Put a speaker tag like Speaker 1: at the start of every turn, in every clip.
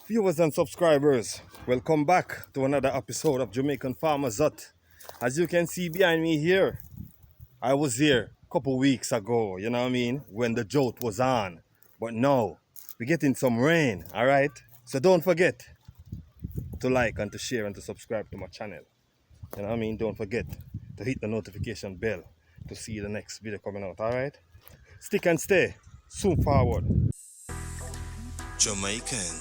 Speaker 1: Viewers and subscribers, welcome back to another episode of Jamaican Farmers Hut. As you can see behind me here, I was here a couple weeks ago, you know what I mean, when the drought was on. But now, we're getting some rain, alright? So don't forget to like and to share and to subscribe to my channel. You know what I mean? Don't forget to hit the notification bell to see the next video coming out, alright? Stick and stay, soon forward.
Speaker 2: Jamaican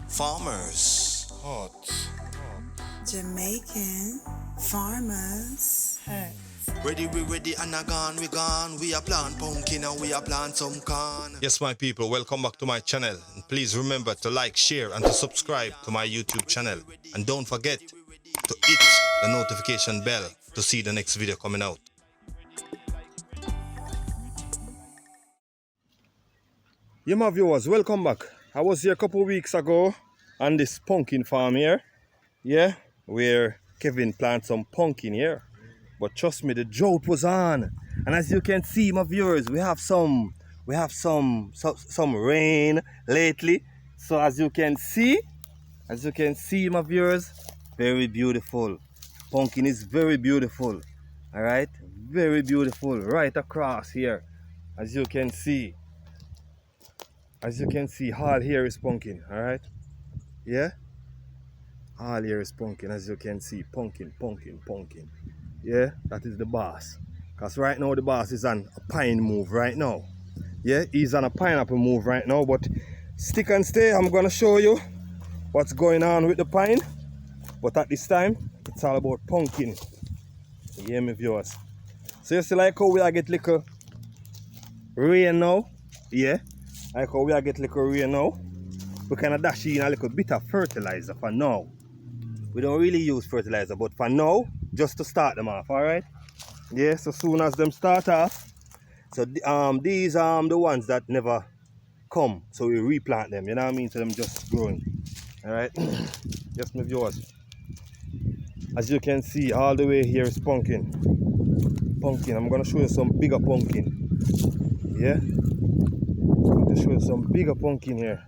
Speaker 2: Farmers
Speaker 1: Hot.
Speaker 3: Jamaican farmers.
Speaker 2: Ready, we ready, and we gone. We are plant pumpkin and we are plant some corn. Yes, my people, welcome back to my channel. And please remember to like, share, and to subscribe to my YouTube channel. And don't forget to hit the notification bell to see the next video coming out.
Speaker 1: Yeah, my viewers, welcome back. I was here a couple of weeks ago on this pumpkin farm here. Yeah, where Kevin planted some pumpkin here. But trust me, the drought was on. And as you can see, my viewers, we have some rain lately. So as you can see, my viewers, very beautiful. Pumpkin is very beautiful. All right, very beautiful right across here. As you can see, all here is pumpkin. All right, yeah, all here is pumpkin. As you can see, pumpkin. Yeah, that is the boss. Because right now the boss is on a pine move right now. Yeah, he's on a pineapple move right now. But stick and stay, I'm going to show you what's going on with the pine. But at this time, it's all about pumpkin. You hear me, viewers? So you see like how we are get little rain now? Yeah, like how we are get little rain now. We kind of dash in a little bit of fertilizer for now. We don't really use fertilizer, but for now, just to start them off, alright? Yeah, so soon as them start off, so these are the ones that never come, so we replant them, you know what I mean? So them just growing, alright? Yes, my viewers. As you can see, all the way here is pumpkin. I'm gonna show you some bigger pumpkin. Yeah? I'm going to show you some bigger pumpkin here.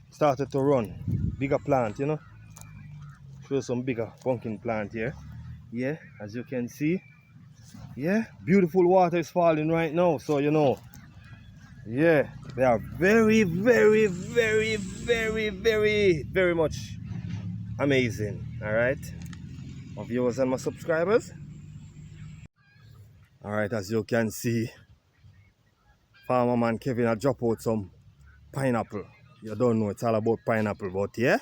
Speaker 1: Started to run, bigger plant, you know? Show some bigger pumpkin plant here. Yeah, as you can see. Yeah, beautiful water is falling right now, so you know. Yeah, they are very much amazing. Alright, my viewers and my subscribers. Alright, as you can see, farmer man Kevin had dropped out some pineapple. You don't know, it's all about pineapple, but yeah,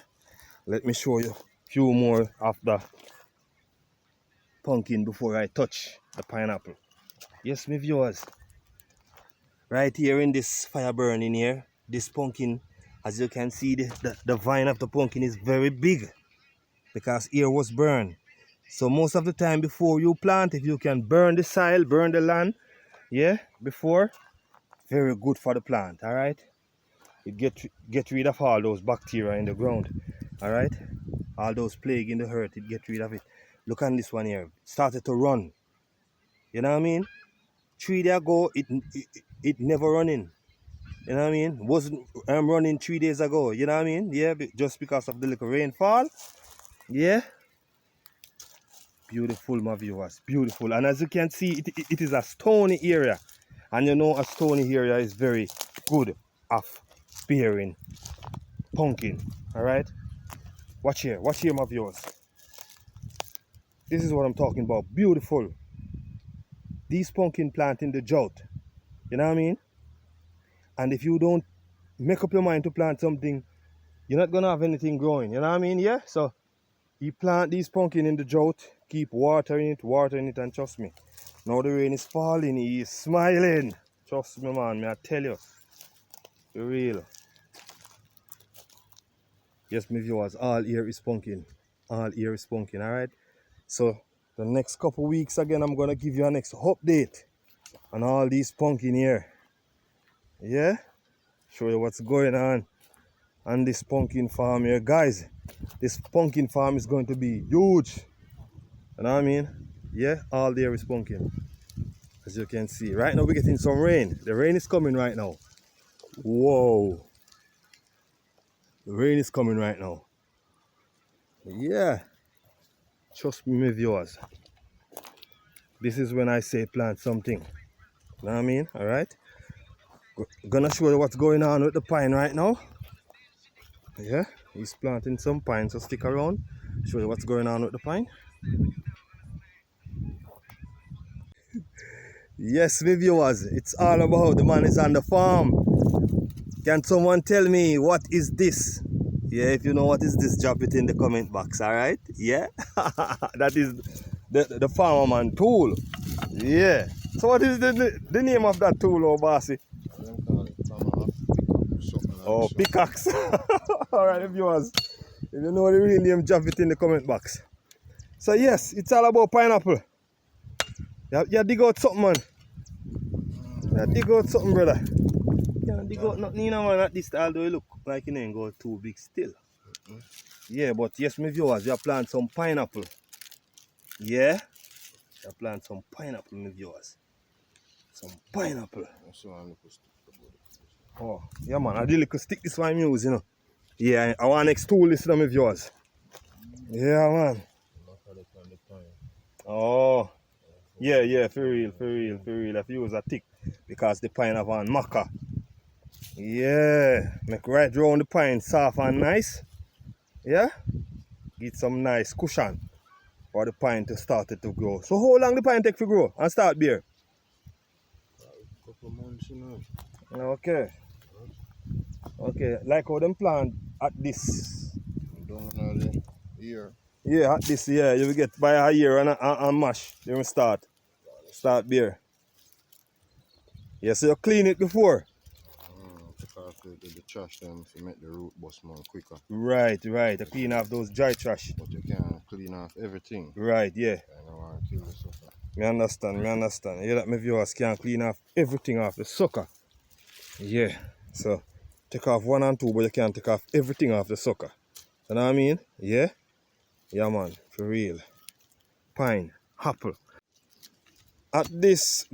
Speaker 1: let me show you few more of the pumpkin before I touch the pineapple. Yes, my viewers, right here in this fire burning here, this pumpkin, as you can see, the vine of the pumpkin is very big because here was burned. So most of the time before you plant, if you can burn the soil, burn the land, yeah, before, very good for the plant. All right, it get rid of all those bacteria in the ground. All right, all those plague in the earth, it get rid of it. Look at this one here, started to run. You know what I mean? 3 days ago, it never running. You know what I mean? Wasn't running 3 days ago. You know what I mean? Yeah, just because of the little rainfall. Yeah. Beautiful, my viewers. Beautiful. And as you can see, it is a stony area. And you know a stony area is very good of bearing pumpkin. Alright? Watch here, my viewers. This is what I'm talking about. Beautiful. These pumpkin plant in the drought. You know what I mean? And if you don't make up your mind to plant something, you're not gonna have anything growing. You know what I mean? Yeah. So you plant these pumpkin in the drought, keep watering it, and trust me. Now the rain is falling, he is smiling. Trust me, man, I tell you. For real. Yes, my viewers, all here is pumpkin. All here is pumpkin, alright? So the next couple weeks again, I'm gonna give you a next update on all these pumpkin here. Yeah, show you what's going on this pumpkin farm here, guys. This pumpkin farm is going to be huge. You know what I mean? Yeah, all there is pumpkin. As you can see, right now we're getting some rain. The rain is coming right now. Whoa. The rain is coming right now. Yeah. Trust me, my viewers. This is when I say plant something. You know what I mean? Alright? Gonna show you what's going on with the pine right now. Yeah, he's planting some pine, so stick around. Show you what's going on with the pine. Yes, my viewers, it's all about the man is on the farm. Can someone tell me what is this? Yeah, if you know what is this, drop it in the comment box, alright? Yeah? That is the farmer man tool. Yeah. So what is the name of that tool, oh bossy? Oh, pickaxe. Alright, viewers. If you know the real name, drop it in the comment box. So yes, it's all about pineapple. You dig out something, man. You dig out something, brother. You can't dig out nothing, you know, man, at this, although it look like it ain't go too big still. Yeah, but yes, my viewers, you plant some pineapple. Yeah? You plant some pineapple, my viewers. Some pineapple. Oh, yeah, man, I really could stick this one use, you know. Yeah, I want next tool this, you know, my viewers. Yeah, man. Oh. Yeah, for real. If you use a tick, because the pine have on maca. Yeah, make right round the pine soft and nice. Yeah, get some nice cushion for the pine to start it to grow. So how long the pine take to grow and start bear?
Speaker 4: Couple months, you know.
Speaker 1: Okay. Okay, like how them plant at this.
Speaker 4: Don't know the year.
Speaker 1: Yeah, at this, yeah, you will get by a year and mash. Then we start bear. Yeah, so you clean it before.
Speaker 4: Take off the trash then to make the root bust more quicker.
Speaker 1: Right. To clean off those dry trash.
Speaker 4: But you can't clean off everything.
Speaker 1: Right, yeah.
Speaker 4: I don't want to kill the sucker.
Speaker 1: Me understand. You that my viewers can clean off everything off the sucker. Yeah. So take off 1 and 2, but you can't take off everything off the sucker. You know what I mean? Yeah? Yeah, man, for real. Pine, apple. At this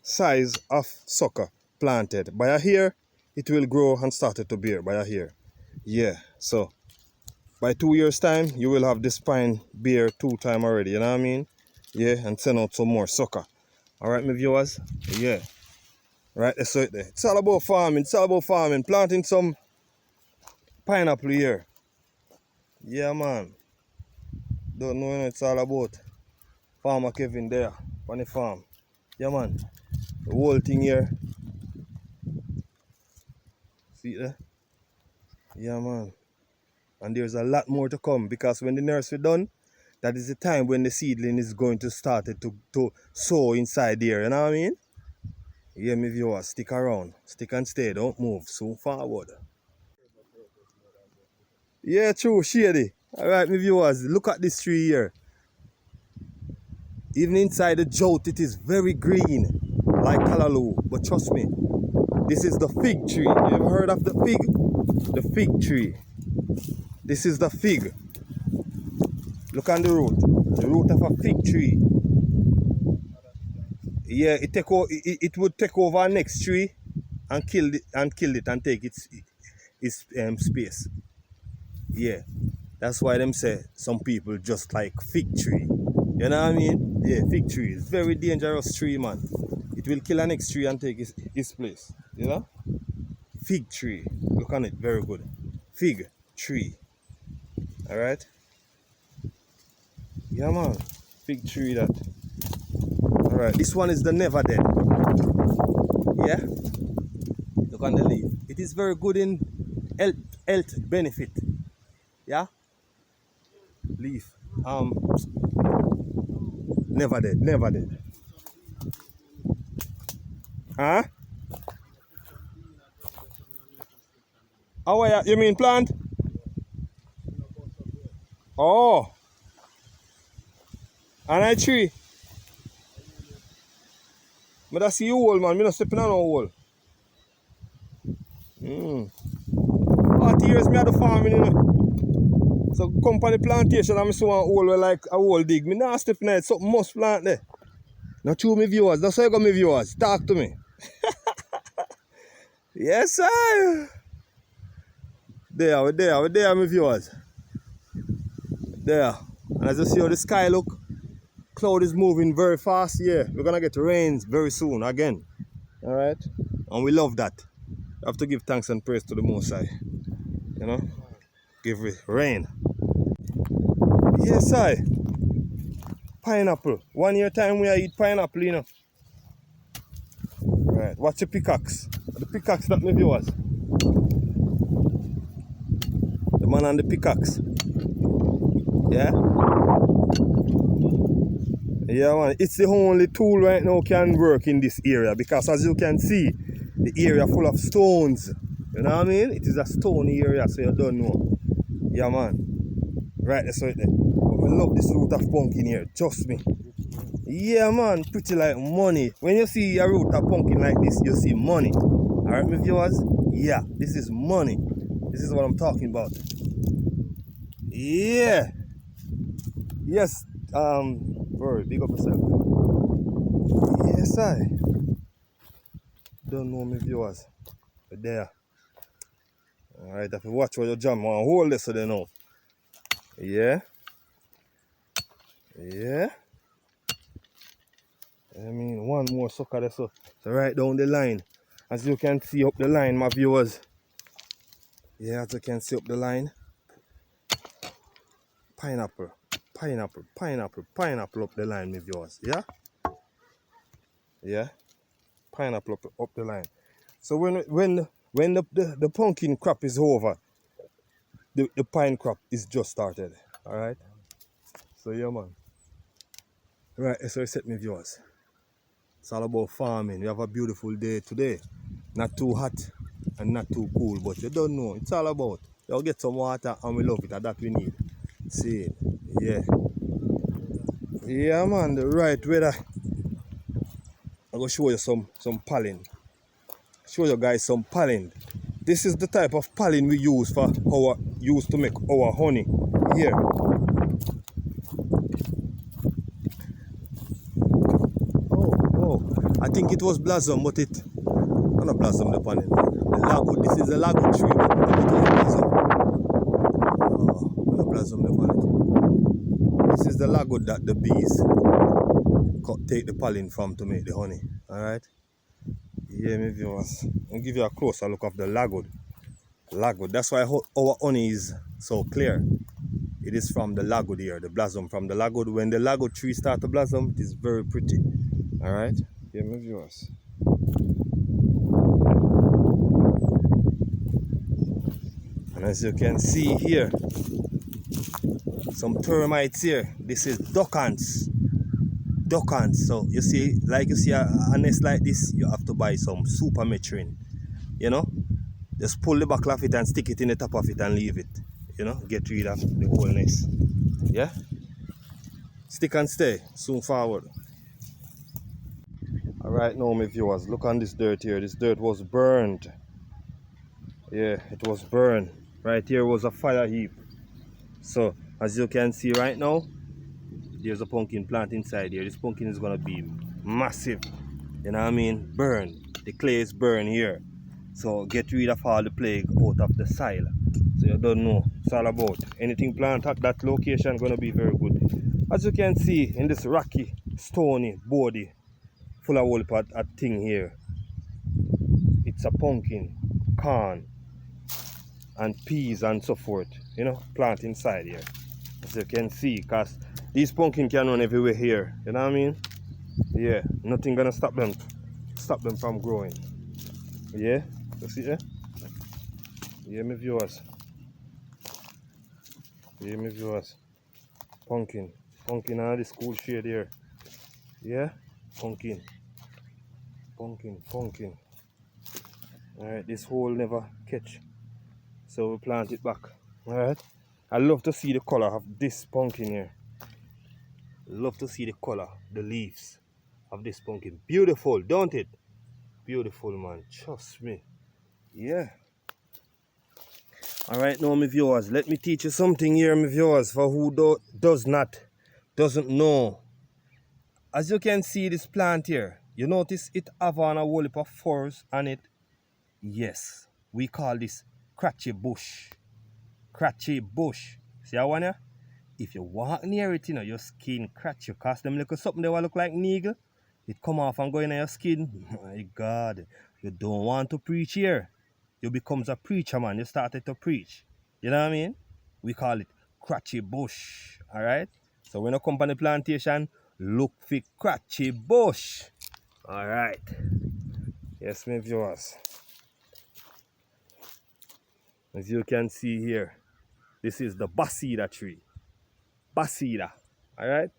Speaker 1: size of sucker planted, by a year, it will grow and start to bear by a year. Yeah, so by 2 years time, you will have this pine bear 2 times already, you know what I mean? Yeah, and send out some more sucker. Alright, my viewers? Yeah. Right, that's it there. It's all about farming, planting some pineapple here. Yeah, man. Don't know what it's all about. Farmer Kevin there on the farm. Yeah, man. The whole thing here. See there? Yeah, man. And there's a lot more to come, because when the nursery done, that is the time when the seedling is going to start to sow inside there. You know what I mean? Yeah, my viewers, stick around. Stick and stay. Don't move. Soon forward. Yeah, true. Shady. Alright, my viewers. Look at this tree here. Even inside the jolt, it is very green. Like callaloo. But trust me, this is the fig tree. You ever heard of the fig? The fig tree. This is the fig. Look on the root. The root of a fig tree. Yeah, it would take over our next tree and kill it and take its space. Yeah, that's why them say some people just like fig tree. You know what I mean? Yeah, fig tree is very dangerous tree, man. It will kill our next tree and take its place. You know? Fig tree. Look on it, very good. Fig tree. Alright? Yeah, man. Fig tree that. Alright, this one is the never dead. Yeah? Look on the leaf. It is very good in health benefit. Yeah? Leaf. Never dead. Huh? Oh, you mean plant? Oh. And a tree. But I see you hole, man. Me not stepping on no hole. 40 years me at the farming, you know. So company plantation and I see one hole like a hole dig. Me not stepping on it. Something must plant there. Not true, me viewers. That's how you got me viewers. Talk to me. Yes, sir. we're there, my viewers. There. And as you see how the sky look, cloud is moving very fast. Yeah, we're gonna get rains very soon again. Alright? And we love that. We have to give thanks and praise to the Most High. You know? Give it rain. Yes, I. Pineapple. 1 year time we eat pineapple, you know. Right. What's your pickaxe? The pickaxe that my viewers. The man on the pickaxe. Yeah? Yeah, man. It's the only tool right now can work in this area because as you can see, the area full of stones. You know what I mean? It is a stony area, so you don't know. Yeah, man. Right, that's right there. But I love this root of pumpkin here. Trust me. Yeah, man. Pretty like money. When you see a root of pumpkin like this, you see money. Alright, my viewers? Yeah, this is money. This is what I'm talking about. Yeah. Yes. Bro, big up yourself. Yes, I. Don't know my viewers. But there. Alright, if you watch what you jam on, hold this so they know. Yeah. Yeah. I mean, one more sucker there, so right down the line. As you can see up the line, my viewers. Yeah, as you can see up the line. Pineapple, pineapple, pineapple, pineapple up the line, my viewers. Yeah? Yeah. Pineapple up the line. So when the pumpkin crop is over, the pine crop is just started. Alright? So yeah, man. Right, so I set my viewers. It's all about farming. We have a beautiful day today. Not too hot and not too cool, but you don't know. It's all about. You'll get some water and we love it, and that we need. See? Yeah. Yeah, man, the right weather. I'm going to show you some pollen. Show you guys some pollen. This is the type of pollen we use for to make our honey here. Oh, I think it was blossom, but it not blossom the pollen. The lagwood, this is a lagwood tree, but it was blossom. Oh, not blossom the pollen. This is the lagwood that the bees take the pollen from to make the honey. Alright? Yeah, my viewers. I'll give you a closer look of the lagwood. Lagwood. That's why our honey is so clear. It is from the lagwood here, the blossom from the lagwood. When the lagwood tree start to blossom, it is very pretty. Alright? Yeah, my viewers. And as you can see here, some termites here. This is duck ants. Duck ants. So you see, like you see a nest like this, you have to buy some super metrin. You know? Just pull the back of it and stick it in the top of it and leave it. You know? Get rid of the whole nest. Yeah? Stick and stay. Soon forward. Alright now, my viewers, look on this dirt here. This dirt was burned. Yeah, it was burned. Right here was a fire heap. So, as you can see right now, there's a pumpkin plant inside here. This pumpkin is going to be massive. You know what I mean? Burn. The clay is burned here. So, get rid of all the plague out of the soil. So, you don't know. It's all about. Anything plant at that location going to be very good. As you can see, in this rocky, stony body, full of whole pot at thing here. It's a pumpkin, corn, and peas and so forth. You know, plant inside here. As you can see, because these pumpkin can run everywhere here. You know what I mean? Yeah, nothing gonna stop them from growing. Yeah, you see there? Yeah, my viewers. Yeah, my viewers. Pumpkin and this cool shade here. Yeah, pumpkin. Alright, this hole never catch, so we plant it back. Alright, I love to see the color of this pumpkin here. Love to see the color, the leaves of this pumpkin. Beautiful, don't it? Beautiful, man, trust me. Yeah. Alright, now my viewers, let me teach you something here, my viewers, for who doesn't know. As you can see this plant here, you notice it have on a whole heap of furs on it. Yes, we call this crotchy bush. Cratchy bush. See that one here? If you walk near it, you know, your skin cratch you. Cause them little something they will look like needle. It come off and go in your skin. My God. You don't want to preach here. You becomes a preacher, man. You started to preach. You know what I mean? We call it cratchy bush. Alright? So when you come on the plantation, look for cratchy bush. Alright. Yes, my viewers. As you can see here, this is the basida tree. Basida. Alright?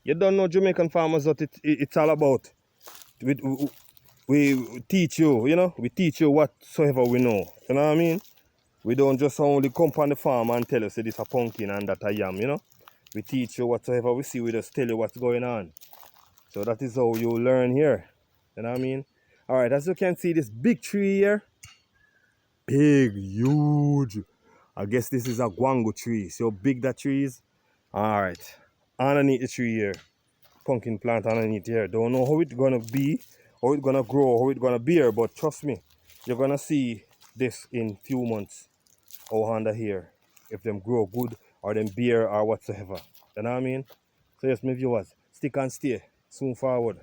Speaker 1: You don't know Jamaican farmers what it's all about. We teach you, you know, we teach you whatsoever we know. You know what I mean? We don't just only come on the farm and tell you, say this a pumpkin and that a yam, you know? We teach you whatsoever we see, we just tell you what's going on. So that is how you learn here. You know what I mean? Alright, as you can see, this big tree here. Big, huge. I guess this is a guango tree. See how big that tree is? Alright. Underneath the tree here. Pumpkin plant underneath here. Don't know how it's gonna be, how it's gonna grow, how it's gonna bear, but trust me, you're gonna see this in few months. How under here. If them grow good or them bear or whatsoever. You know what I mean? So yes, my viewers, stick and stay. Soon forward.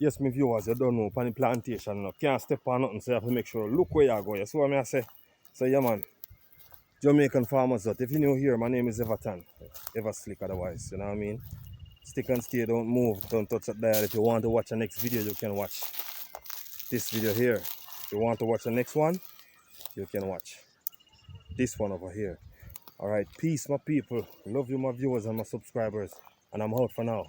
Speaker 1: Yes, my viewers, you don't know upon the plantation. You can't step on nothing, so you have to make sure. Look where you go. You see what I say? So yeah, man. Jamaican farmers, that if you're new here, my name is Everton. Ever slick otherwise, you know what I mean? Stick and stay, don't move, don't touch that dial. If you want to watch the next video, you can watch this video here. If you want to watch the next one, you can watch this one over here. Alright, peace my people. Love you my viewers and my subscribers. And I'm out for now.